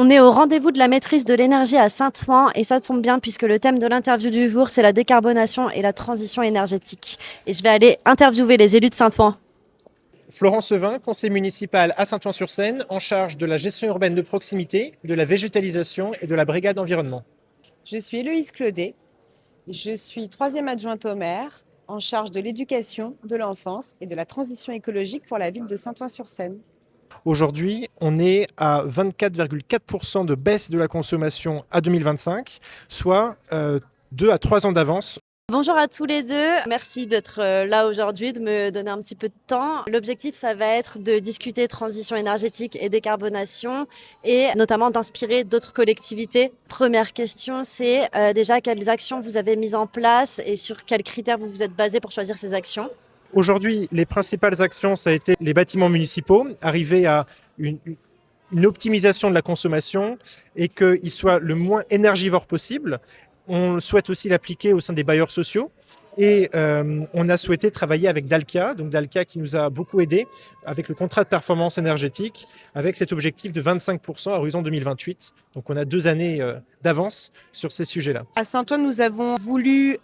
On est au rendez-vous de la maîtrise de l'énergie à Saint-Ouen et ça tombe bien puisque le thème de l'interview du jour, c'est la décarbonation et la transition énergétique. Et je vais aller interviewer les élus de Saint-Ouen. Florent Sevin, conseiller municipal à Saint-Ouen-sur-Seine, en charge de la gestion urbaine de proximité, de la végétalisation et de la brigade environnement. Je suis Héloïse Claudet. Je suis troisième adjointe au maire en charge de l'éducation, de l'enfance et de la transition écologique pour la ville de Saint-Ouen-sur-Seine. Aujourd'hui, on est à 24,4% de baisse de la consommation à 2025, soit 2 à 3 ans d'avance. Bonjour à tous les deux. Merci d'être là aujourd'hui, de me donner un petit peu de temps. L'objectif, ça va être de discuter transition énergétique et décarbonation et notamment d'inspirer d'autres collectivités. Première question, c'est déjà quelles actions vous avez mises en place et sur quels critères vous vous êtes basé pour choisir ces actions? Aujourd'hui, les principales actions, ça a été les bâtiments municipaux, arriver à une optimisation de la consommation et qu'ils soient le moins énergivores possible. On souhaite aussi l'appliquer au sein des bailleurs sociaux. Et on a souhaité travailler avec Dalkia, donc Dalkia qui nous a beaucoup aidé avec le contrat de performance énergétique, avec cet objectif de 25% à horizon 2028. Donc on a 2 années d'avance sur ces sujets-là. À Saint-Ouen, nous avons voulu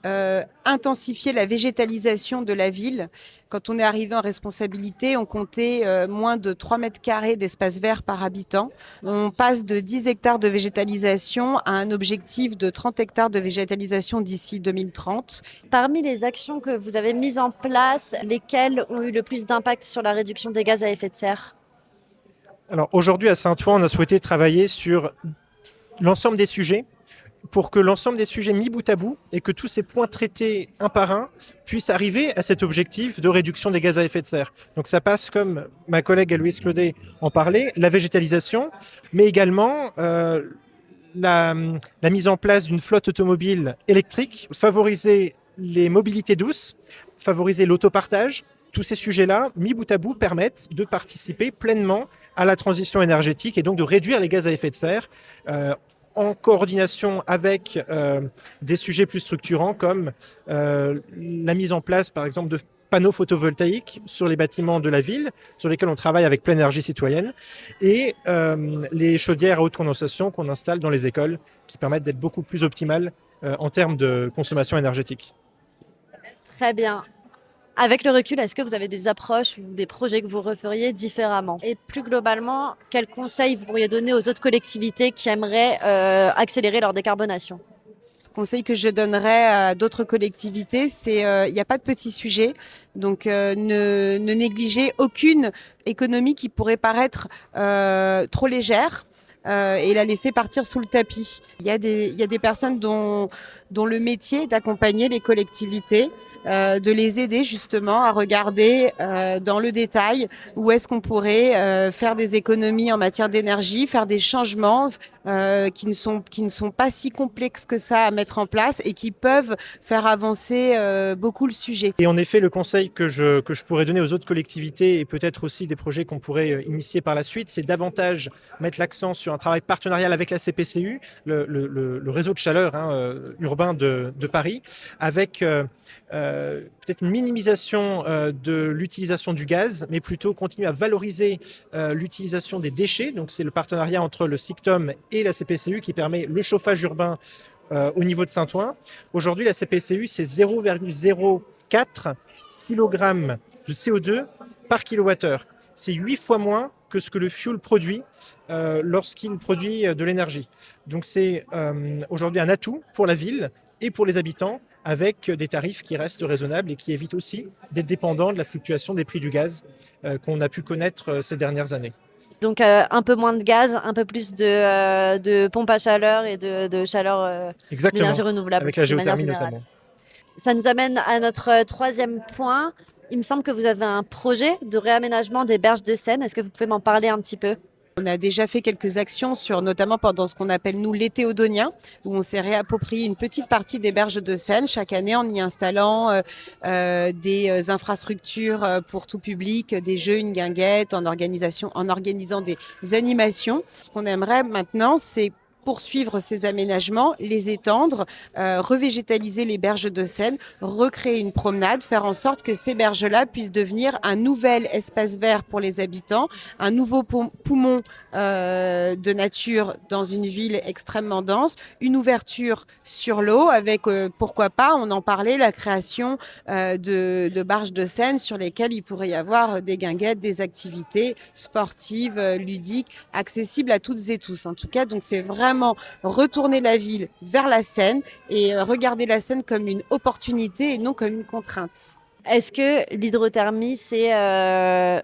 intensifier la végétalisation de la ville. Quand on est arrivé en responsabilité, on comptait moins de 3 mètres carrés d'espace vert par habitant. On passe de 10 hectares de végétalisation à un objectif de 30 hectares de végétalisation d'ici 2030. Parmi les actions que vous avez mises en place, lesquelles ont eu le plus d'impact sur la réduction des gaz à effet de serre? Alors aujourd'hui à Saint-Ouen, on a souhaité travailler sur l'ensemble des sujets pour que l'ensemble des sujets mis bout à bout et que tous ces points traités un par un puissent arriver à cet objectif de réduction des gaz à effet de serre. Donc ça passe, comme ma collègue Héloïse Claudet en parlait, la végétalisation, mais également la mise en place d'une flotte automobile électrique, favoriser les mobilités douces, favoriser l'autopartage. Tous ces sujets-là, mis bout à bout, permettent de participer pleinement à la transition énergétique et donc de réduire les gaz à effet de serre en coordination avec des sujets plus structurants comme la mise en place, par exemple, de panneaux photovoltaïques sur les bâtiments de la ville, sur lesquels on travaille avec Pleine Énergie Citoyenne, et les chaudières à haute condensation qu'on installe dans les écoles, qui permettent d'être beaucoup plus optimales en termes de consommation énergétique. Très bien. Avec le recul, est-ce que vous avez des approches ou des projets que vous referiez différemment? Et plus globalement, quels conseils vous pourriez donner aux autres collectivités qui aimeraient accélérer leur décarbonation? Conseil que je donnerais à d'autres collectivités, c'est il n'y a pas de petits sujets, donc ne négligez aucune économie qui pourrait paraître trop légère. Et la laisser partir sous le tapis. Il y a des personnes dont le métier est d'accompagner les collectivités, de les aider justement à regarder dans le détail où est-ce qu'on pourrait faire des économies en matière d'énergie, faire des changements qui ne sont pas si complexes que ça à mettre en place et qui peuvent faire avancer beaucoup le sujet. Et en effet, le conseil que je pourrais donner aux autres collectivités et peut-être aussi des projets qu'on pourrait initier par la suite, c'est davantage mettre l'accent sur un travail partenarial avec la CPCU, le réseau de chaleur urbain de Paris, avec peut-être une minimisation de l'utilisation du gaz, mais plutôt continuer à valoriser l'utilisation des déchets. Donc c'est le partenariat entre le SICTOM et la CPCU qui permet le chauffage urbain au niveau de Saint-Ouen. Aujourd'hui, la CPCU, c'est 0,04 kg de CO2 par kilowattheure. C'est 8 fois moins que ce que le fuel produit lorsqu'il produit de l'énergie. Donc c'est aujourd'hui un atout pour la ville et pour les habitants, avec des tarifs qui restent raisonnables et qui évitent aussi d'être dépendants de la fluctuation des prix du gaz qu'on a pu connaître ces dernières années. Donc un peu moins de gaz, un peu plus de pompes à chaleur et de chaleur d'énergie renouvelable. Avec la géothermie notamment. Ça nous amène à notre troisième point. Il me semble que vous avez un projet de réaménagement des berges de Seine. Est-ce que vous pouvez m'en parler un petit peu? On a déjà fait quelques actions notamment pendant ce qu'on appelle nous l'été audonien, où on s'est réapproprié une petite partie des berges de Seine chaque année en y installant des infrastructures pour tout public, des jeux, une guinguette, en organisant des animations. Ce qu'on aimerait maintenant, c'est poursuivre ces aménagements, les étendre, revégétaliser les berges de Seine, recréer une promenade, faire en sorte que ces berges-là puissent devenir un nouvel espace vert pour les habitants, un nouveau poumon de nature dans une ville extrêmement dense, une ouverture sur l'eau avec, pourquoi pas, on en parlait, la création de barges de Seine sur lesquelles il pourrait y avoir des guinguettes, des activités sportives, ludiques, accessibles à toutes et tous. En tout cas, donc c'est vraiment retourner la ville vers la Seine et regarder la Seine comme une opportunité et non comme une contrainte. Est-ce que l'hydrothermie, c'est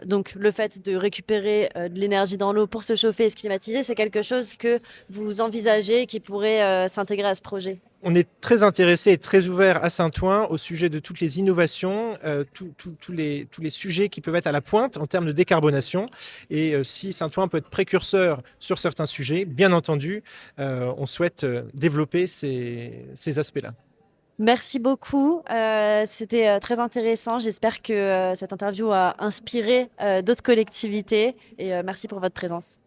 donc le fait de récupérer de l'énergie dans l'eau pour se chauffer et se climatiser, c'est quelque chose que vous envisagez et qui pourrait s'intégrer à ce projet? On est très intéressé et très ouvert à Saint-Ouen au sujet de toutes les innovations, tous les sujets qui peuvent être à la pointe en termes de décarbonation. Et si Saint-Ouen peut être précurseur sur certains sujets, bien entendu, on souhaite développer ces aspects-là. Merci beaucoup. C'était très intéressant. J'espère que cette interview a inspiré d'autres collectivités et merci pour votre présence.